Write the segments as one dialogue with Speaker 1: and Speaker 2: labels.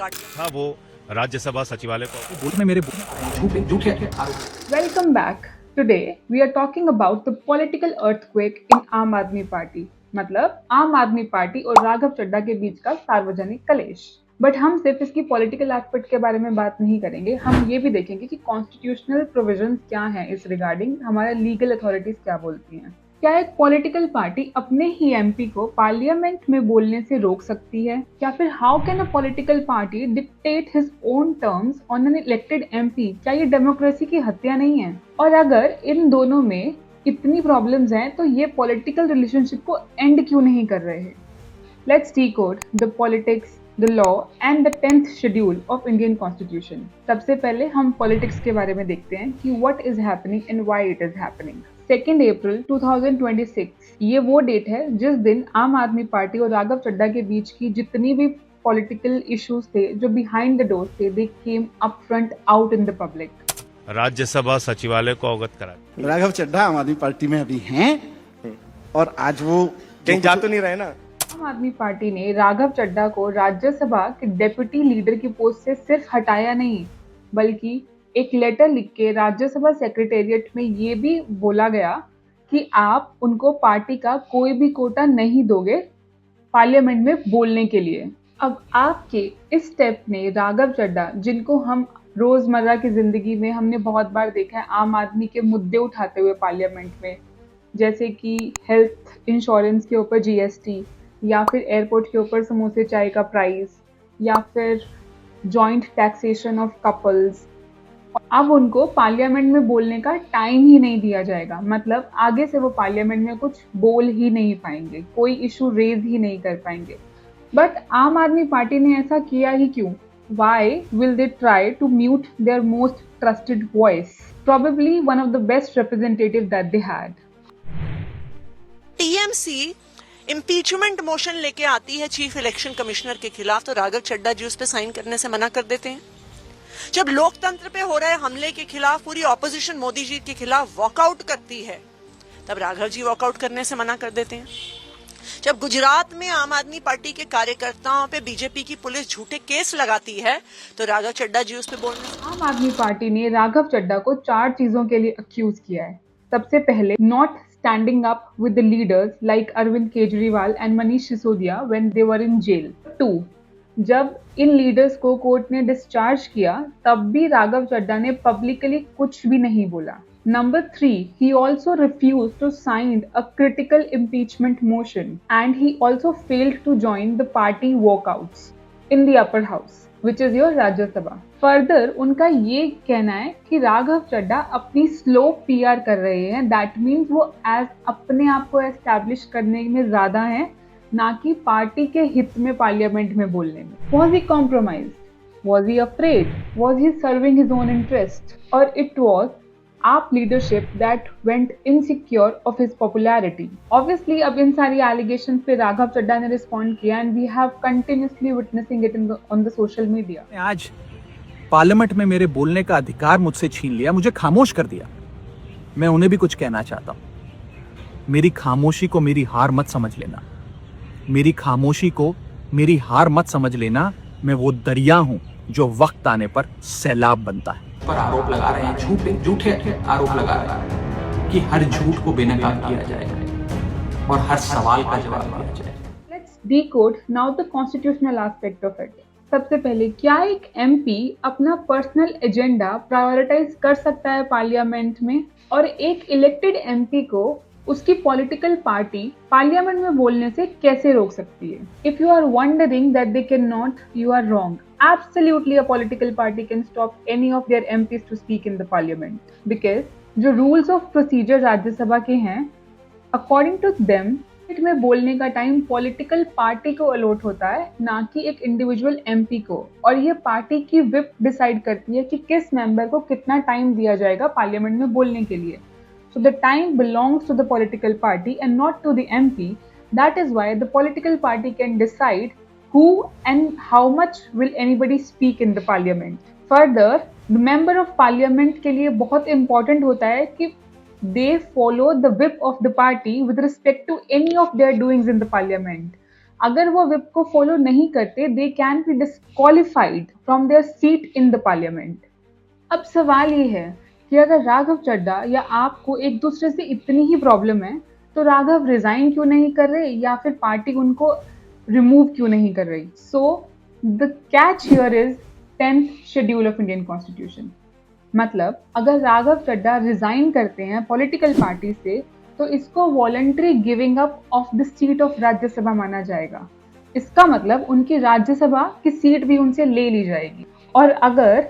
Speaker 1: काट
Speaker 2: था वो राज्यसभा सचिवालय को
Speaker 3: बोलने मेरे झूठे
Speaker 4: Welcome back. Today we are talking about the political earthquake in आम आदमी पार्टी, मतलब आम आदमी पार्टी और राघव चड्ढा के बीच का सार्वजनिक कलेश। बट हम सिर्फ इसकी पॉलिटिकल एस्पेक्ट के बारे में बात नहीं करेंगे, हम ये भी देखेंगे कि कॉन्स्टिट्यूशनल प्रोविजंस क्या हैं इस रिगार्डिंग, हमारा लीगल अथॉरिटीज क्या बोलती हैं। क्या एक पॉलिटिकल पार्टी अपने ही एमपी को पार्लियामेंट में बोलने से रोक सकती है? या फिर how can a political party dictate his own terms on an elected MP? क्या ये डेमोक्रेसी की हत्या नहीं है? और अगर इन दोनों में इतनी प्रॉब्लम्स हैं तो ये पॉलिटिकल रिलेशनशिप को एंड क्यों नहीं कर रहे हैं? Let's decode the politics, the law and the 10th schedule of Indian constitution. सबसे पहले हम पॉलिटिक्स के बारे में देखते हैं कि what is happening and why it is happening. 2 अप्रैल 2026 ये वो डेट है जिस दिन आम आदमी पार्टी और राघव चड्ढा के बीच की जितनी भी पॉलिटिकल इश्यूज थे जो बिहाइंड द डोर्स थे, they came up front out in the public.
Speaker 2: Rajya Sabha सचिवालय को अवगत करा।
Speaker 5: राघव चड्ढा आम आदमी पार्टी में अभी हैं और आज वो
Speaker 6: कहीं जा तो नहीं रहे ना।
Speaker 4: आम आदमी पार्टी ने राघव चड्ढा को राज्यसभा के डेप्यूटी लीडर की पोस्ट से सिर्फ हटाया नहीं, बल्कि एक लेटर लिख के राज्यसभा सेक्रेटेरिएट में ये भी बोला गया कि आप उनको पार्टी का कोई भी कोटा नहीं दोगे पार्लियामेंट में बोलने के लिए। अब आपके इस स्टेप ने राघव चड्ढा, जिनको हम रोजमर्रा की जिंदगी में हमने बहुत बार देखा है आम आदमी के मुद्दे उठाते हुए पार्लियामेंट में, जैसे कि हेल्थ इंश्योरेंस के ऊपर जीएसटी, या फिर एयरपोर्ट के ऊपर समोसे चाय का प्राइस, या फिर जॉइंट टैक्सेशन ऑफ कपल्स, अब उनको पार्लियामेंट में बोलने का टाइम ही नहीं दिया जाएगा। मतलब आगे से वो पार्लियामेंट में कुछ बोल ही नहीं पाएंगे, कोई इशू रेज ही नहीं कर पाएंगे। बट आम आदमी पार्टी ने ऐसा किया ही क्यों? Why will they try to mute their most trusted voice? Probably one of the best representatives that they had.
Speaker 1: TMC impeachment motion लेके आती है चीफ इलेक्शन कमिश्नर के खिलाफ, तो राघव चड्ढा जी उस पर साइन करने से मना कर देते हैं। जब लोकतंत्र पे हो रहे हमले के खिलाफ पूरी ऑपोजिशन मोदी जी के खिलाफ वॉकआउट करती है, तब राघव जी वॉकआउट करने से मना कर देते हैं। जब गुजरात में आम आदमी पार्टी के कार्यकर्ताओं पे बीजेपी की पुलिस झूठे केस लगाती है, तो राघव चड्ढा जी उस पे बोलने से।
Speaker 4: आम आदमी पार्टी ने राघव चड्ढा को 4 चीजों के लिए अक्यूज किया है। सबसे पहले, not standing up with the leaders like Arvind Kejriwal and Manish Sisodia when they were in jail. 2, जब इन लीडर्स को कोर्ट ने डिस्चार्ज किया तब भी राघव चड्ढा ने पब्लिकली कुछ भी नहीं बोला। Number 3, he also refused to sign a critical impeachment motion and he also failed to join the party walkouts in the upper house, which is your Rajya Sabha. Further, उनका ये कहना है कि राघव चड्ढा अपनी स्लो PR कर रहे हैं। That means वो अपने आप को एस्टैब्लिश करने में ज्यादा है, ना कि पार्टी के हित में पार्लियामेंट में बोलने में। Was he compromised? Was he afraid? Was he serving his own interest? Or it was AAP leadership that went insecure of his popularity? Obviously, अब इन सारी allegations पे राघव चड्ढा ने respond किया and we have continuously witnessing it on the social media.
Speaker 3: आज parliament में मेरे बोलने का अधिकार मुझसे छीन लिया, मुझे खामोश कर दिया। मैं उन्हें भी कुछ कहना चाहता हूँ। मेरी खामोशी को मेरी हार मत समझ लेना। मेरी खामोशी को मेरी हार मत समझ लेना। मैं वो दरिया हूँ जो वक्त आने पर सैलाब बनता है।
Speaker 7: पर आरोप लगा रहे हैं, झूठे आरोप लगा रहे हैं कि हर झूठ को बेनकाब किया जाएगा और हर सवाल का जवाब दिया जाएगा।
Speaker 4: Let's decode now the constitutional aspect of it. सबसे पहले, क्या एक MP अपना पर्सनल एजेंडा प्रायोरिटाइज कर सकता है पार्लियामेंट में? और एक इलेक्टेड MP को उसकी पॉलिटिकल पार्टी पार्लियामेंट में बोलने से कैसे रोक सकती है? If you are wondering that they cannot, you are wrong. Absolutely, a political party can stop any of their MPs to speak in the parliament because जो rules of procedure राज्यसभा के हैं, according to them, में बोलने का time political party को allot होता है, ना कि एक इंडिविजुअल MP को। और ये पार्टी की विप डिसाइड करती है कि किस मेंबर को कितना टाइम दिया जाएगा पार्लियामेंट में बोलने के लिए। So the time belongs to the political party and not to the MP. That is why the political party can decide who and how much will anybody speak in the parliament. Further, the member of parliament के लिए बहुत important होता है कि they follow the whip of the party with respect to any of their doings in the parliament. अगर वो whip को follow नहीं करते, they can be disqualified from there seat in the parliament. अब सवाल ये है कि अगर राघव चड्ढा या आपको एक दूसरे से इतनी ही प्रॉब्लम है, तो राघव रिजाइन क्यों नहीं कर रहे या फिर पार्टी उनको रिमूव क्यों नहीं कर रही? So the catch here is 10th schedule of Indian constitution. मतलब अगर राघव चड्ढा रिजाइन करते हैं पॉलिटिकल पार्टी से, तो इसको voluntary giving up of the seat of Rajya Sabha माना जाएगा। इसका मतलब उनकी राज्यसभा की सीट भी उनसे ले ली जाएगी। और अगर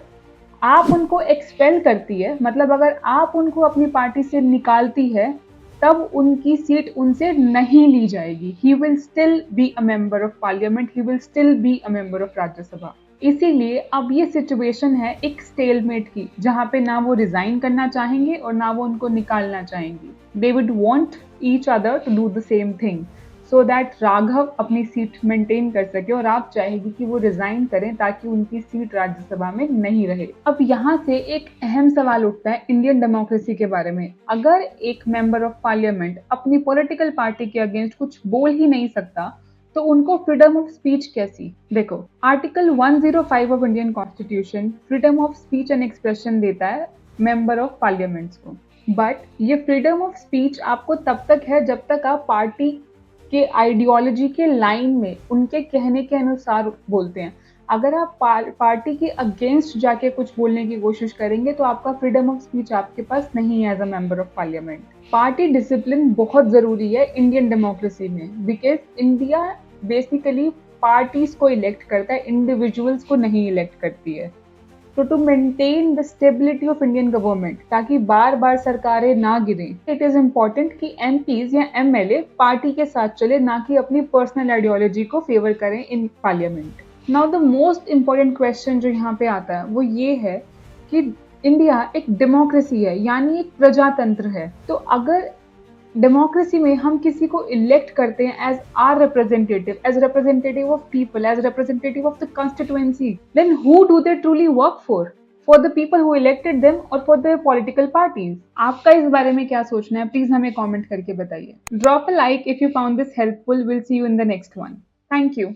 Speaker 4: आप उनको एक्सपेल करती है, मतलब अगर आप उनको अपनी पार्टी से निकालती है, तब उनकी सीट उनसे नहीं ली जाएगी। He will still be a member of parliament, he will still be a member of Rajya Sabha. इसीलिए अब ये सिचुएशन है एक स्टेलमेट की, जहां पे ना वो रिजाइन करना चाहेंगे और ना वो उनको निकालना चाहेंगे। They would want each other to do the same thing so that Raghav अपनी सीट मेंटेन कर सके और आप चाहेगी कि वो रिजाइन करें ताकि उनकी सीट राज्यसभा में नहीं रहे। अब यहाँ से एक अहम सवाल उठता है इंडियन डेमोक्रेसी के बारे में। अगर एक मेंबर ऑफ पार्लियामेंट अपनी पॉलिटिकल पार्टी के अगेंस्ट कुछ बोल ही नहीं सकता, तो उनको फ्रीडम ऑफ स्पीच कैसी? देखो, article 105 of Indian constitution freedom of speech and expression देता है मेंबर ऑफ पार्लियामेंट्स को। बट ये फ्रीडम ऑफ स्पीच आपको तब तक है जब तक आप पार्टी के आइडियोलॉजी के लाइन में उनके कहने के अनुसार बोलते हैं। अगर आप पार्टी के अगेंस्ट जाके कुछ बोलने की कोशिश करेंगे, तो आपका फ्रीडम ऑफ स्पीच आपके पास नहीं है as a member of parliament. Party discipline बहुत जरूरी है इंडियन डेमोक्रेसी में, बिकॉज इंडिया बेसिकली पार्टीज को इलेक्ट करता है, इंडिविजुअल्स को नहीं इलेक्ट करती है। तो to maintain the stability of Indian government, ताकि बार बार सरकारें ना गिरें, इट इज इम्पोर्टेंट कि एमपीज या एमएलए पार्टी के साथ चले, ना कि अपनी पर्सनल आइडियोलॉजी को फेवर करें in parliament. Now the most important question जो यहाँ पे आता है वो ये है कि इंडिया एक डेमोक्रेसी है, यानी एक प्रजातंत्र है। तो अगर डेमोक्रेसी में हम किसी को इलेक्ट करते हैं as our representative, as representative of people, as representative of the constituency, then who do they truly work for the people who elected them और फॉर द पॉलिटिकल पार्टीज? आपका इस बारे में क्या सोचना है, प्लीज हमें कॉमेंट करके बताइए। Drop a like if you found this helpful. Will see you in the next one. Thank you.